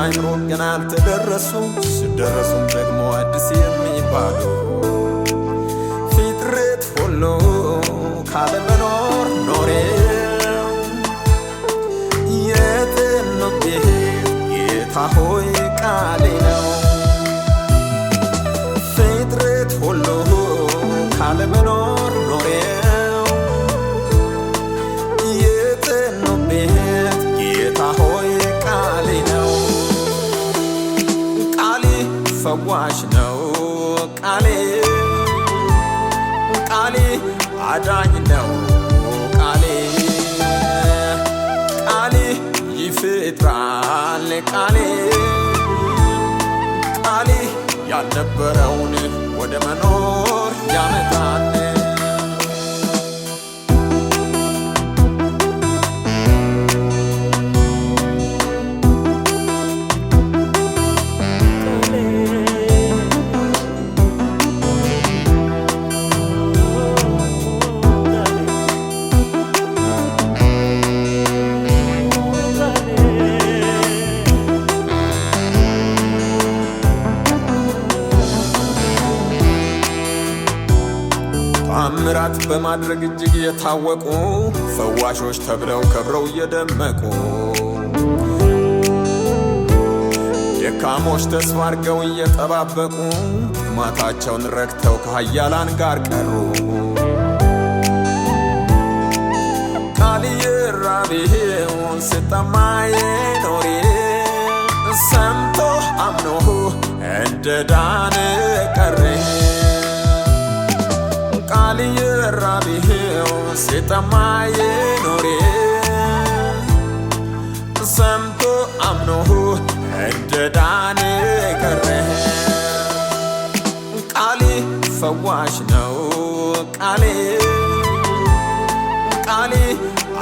አይምሮ ገና አልተደረሱ ሲደረሱም ደግሞ አዲስ የሚባሉ ፍጥረት ሁሉ ካለመኖር ኖሬ የትኑብህ ጌታ ሆይ ቃሌ ነው። ፍጥረት ሁሉ ካለመኖር ኖሬ የትኑብህ ጌታ ሆይ ቃሌ ነው። ቃሌ ፈዋሽ ነው። ቃሌ አዳኝ ነው። ቃሌ ይፈጥራል። ቃሌ ያልነበረውን ወደ መኖር ያመጣል። ታምራት በማድረግ እጅግ የታወቁ ፈዋሾች ተብለው ከብረው እየደመቁ ደካሞች ተስፋ አድርገው እየጠባበቁ ማታቸውን ረክተው ከኃያላን ጋር ቀሩ። ቃል የራበው ሲጠማኝ ኖሬ ሰምቶ አምኖ እንደዳነ ቀረ። ቃል የራበው ሲጠማኝ ኖሬ ሰምቶ አምኖ እንደዳነ ቀረ። ቃሌ ፈዋሽ ነው። ቃሌ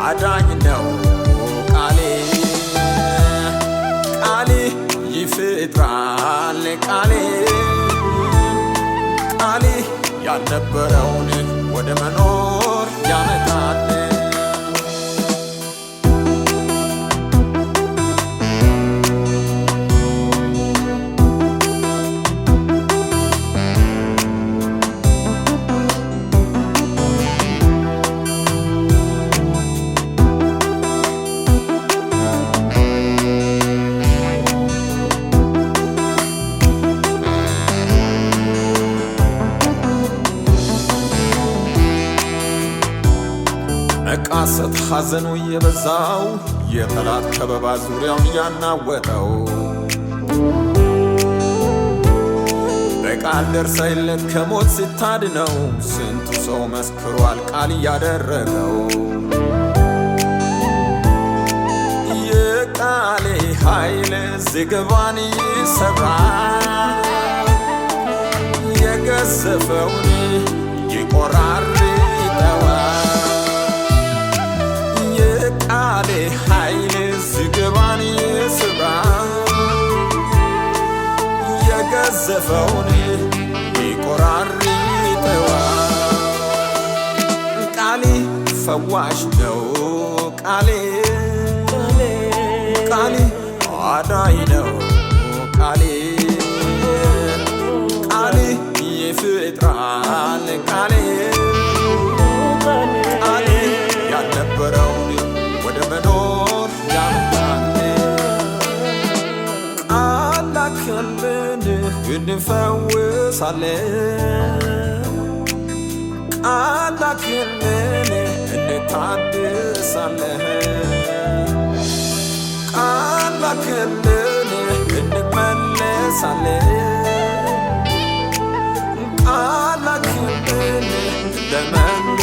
አዳኝ ነው። ቃሌ ይፈጥራል። ቃሌ ያልነበረውን ወደ መኖር ያመጣል። መቃሰት ሐዘኑ የበዛው የጠላት ከበባ ዙሪያውን ያናወጠው በቃል ደርሰህለት ከሞት ሲታድነው ስንቱ ሰው መስክሯል ቃል ያደረገው። የቃሌ ኃይል ዝግባን ይሰብራል፣ የገዘፈውን ይቆራርጠዋል። ቃሌ ኃይል ዝግባን ይሰብራል፣ የገዘፈውን ይቆራርጠዋል። ቃሌ ፈዋሽ ነው። ቃሌ አዳኝ ነው። ቃሌ ይፈጥራል። ቃሌ ያልነበረውን ወደ መኖር ያመጣል። ቃላክልን እንፈውሳለን፣ ቃላክልን እንታድሳለን፣ ቃላክልን እንመለሳለን፣ ቃላክልን ለመኖር